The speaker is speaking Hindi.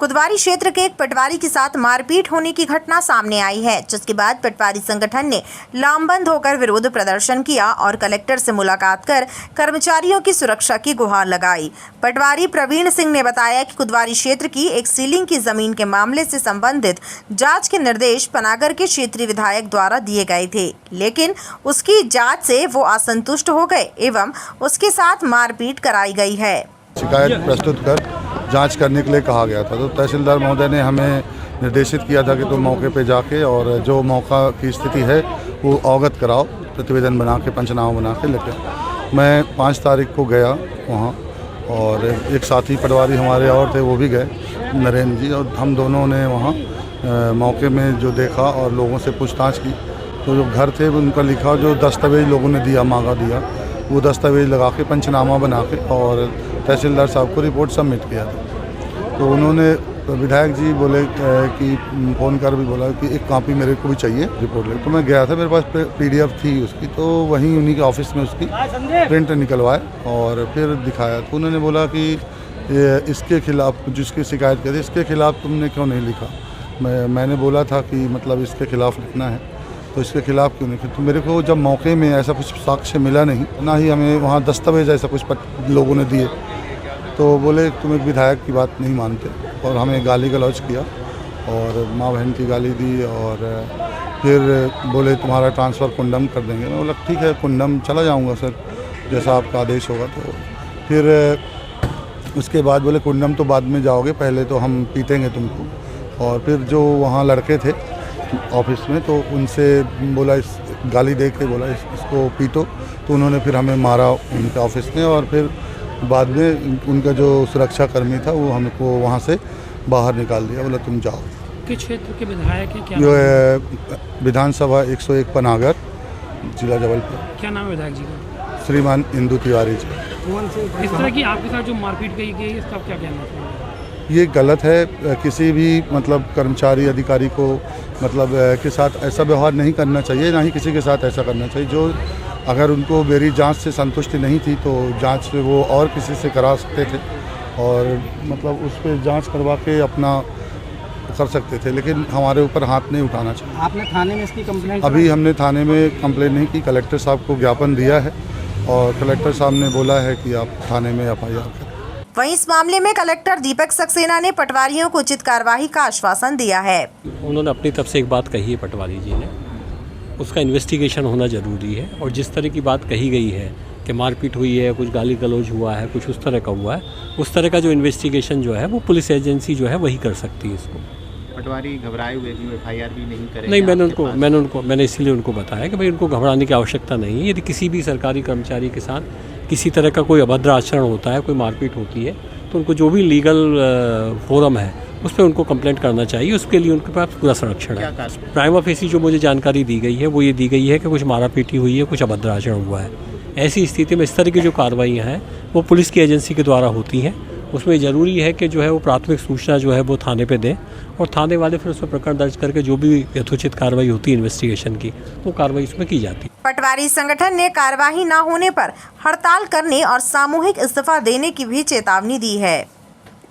कुदवारी क्षेत्र के एक पटवारी के साथ मारपीट होने की घटना सामने आई है, जिसके बाद पटवारी संगठन ने लामबंद होकर विरोध प्रदर्शन किया और कलेक्टर से मुलाकात कर कर्मचारियों की सुरक्षा की गुहार लगाई। पटवारी प्रवीण सिंह ने बताया कि कुदवारी क्षेत्र की एक सीलिंग की जमीन के मामले से संबंधित जांच के निर्देश पनागर के क्षेत्रीय विधायक द्वारा दिए गए थे, लेकिन उसकी जांच से वो असंतुष्ट हो गए एवं उसके साथ मारपीट कराई गई है। शिकायत प्रस्तुत कर जांच करने के लिए कहा गया था, तो तहसीलदार महोदय ने हमें निर्देशित किया था कि तुम मौके पे जाके और जो मौका की स्थिति है वो अवगत कराओ, प्रतिवेदन बना के, पंचनामा बना के लेके। मैं 5 तारीख को गया वहाँ और एक साथी पटवारी हमारे और थे, वो भी गए, नरेंद्र जी, और हम दोनों ने वहाँ मौके में जो देखा और लोगों से पूछताछ की, तो जो घर थे उनका लिखा जो दस्तावेज लोगों ने दिया, मांगा दिया, वो दस्तावेज लगा के पंचनामा बना के और तहसीलदार साहब को रिपोर्ट सबमिट किया था। तो उन्होंने, विधायक जी बोले कि फ़ोन कर भी बोला कि एक कॉपी मेरे को भी चाहिए रिपोर्ट ले। तो मैं गया था, मेरे पास PDF थी उसकी, तो वहीं उन्हीं के ऑफिस में उसकी प्रिंट निकलवाए और फिर दिखाया। तो उन्होंने बोला कि इसके खिलाफ जिसकी शिकायत की थी, इसके खिलाफ तुमने क्यों नहीं लिखा। मैंने बोला था कि मतलब इसके खिलाफ लिखना है, तो इसके खिलाफ क्यों नहीं। तो मेरे को जब मौके में ऐसा कुछ साक्ष्य मिला नहीं, ना ही हमें वहाँ दस्तावेज ऐसा कुछ लोगों ने दिए, तो बोले तुम एक विधायक की बात नहीं मानते और हमें गाली गलौज किया और माँ बहन की गाली दी और फिर बोले तुम्हारा ट्रांसफ़र कुंडम कर देंगे। मैं बोला ठीक है, कुंडम चला जाऊँगा सर, जैसा आपका आदेश होगा। तो फिर उसके बाद बोले कुंडम तो बाद में जाओगे, पहले तो हम पीटेंगे तुमको। और फिर जो वहाँ लड़के थे ऑफिस में, तो उनसे बोला, इस गाली दे के बोला इसको पीटो। तो उन्होंने फिर हमें मारा उनके ऑफिस में और फिर बाद में उनका जो सुरक्षा कर्मी था वो हमको वहाँ से बाहर निकाल दिया, बोला तुम जाओ। किस क्षेत्र के विधायक है क्या? जो है विधानसभा 101 पनागर, जिला जबलपुर। क्या नाम है विधायक जी का? श्रीमान इंदु तिवारी जी। इस तरह की आपके साथ जो मारपीट की गई, इसका क्या कहना है? ये गलत है। किसी भी मतलब कर्मचारी अधिकारी को मतलब के साथ ऐसा व्यवहार नहीं करना चाहिए, ना ही किसी के साथ ऐसा करना चाहिए। जो अगर उनको मेरी जांच से संतुष्टि नहीं थी तो जांच से वो और किसी से करा सकते थे और मतलब उस पर जांच करवा के अपना कर सकते थे, लेकिन हमारे ऊपर हाथ नहीं उठाना चाहिए। आपने थाने में इसकी कंप्लेंट? अभी हमने थाने में कंप्लेंट नहीं की, कलेक्टर साहब को ज्ञापन दिया है और कलेक्टर साहब ने बोला है कि आप थाने में FIR करें। वहीं इस मामले में कलेक्टर दीपक सक्सेना ने पटवारियों को उचित कार्रवाई का आश्वासन दिया है। उन्होंने अपनी तरफ से एक बात कही है पटवारी जी ने, उसका इन्वेस्टिगेशन होना ज़रूरी है और जिस तरह की बात कही गई है कि मारपीट हुई है, कुछ गाली गलौज हुआ है, कुछ उस तरह का हुआ है, उस तरह का जो इन्वेस्टिगेशन जो है वो पुलिस एजेंसी जो है वही कर सकती है इसको। पटवारी घबराए हुए भी, FIR भी नहीं करें? नहीं, मैंने इसीलिए उनको बताया कि भाई उनको घबराने की आवश्यकता नहीं है। यदि किसी भी सरकारी कर्मचारी के साथ किसी तरह का कोई अभद्र आचरण होता है, कोई मारपीट होती है, तो उनको जो भी लीगल फोरम है उस पर उनको कंप्लेंट करना चाहिए। उसके लिए उनके पास पूरा संरक्षण है। प्राइमा फेसी जो मुझे जानकारी दी गई है वो ये दी गई है कि कुछ मारापीटी हुई है, कुछ अभद्र आचरण हुआ है। ऐसी स्थिति में इस तरह की जो कार्रवाइयाँ हैं वो पुलिस की एजेंसी के द्वारा होती हैं। उसमें ज़रूरी है कि जो है वो प्राथमिक सूचना जो है वो थाने पे दें और थाने वाले फिर उस पर प्रकरण दर्ज करके जो भी यथोचित कार्रवाई होती है इन्वेस्टिगेशन की, वो कार्रवाई उसमें की जाती है। पटवारी संगठन ने कार्यवाही न होने पर हड़ताल करने और सामूहिक इस्तीफा देने की भी चेतावनी दी है।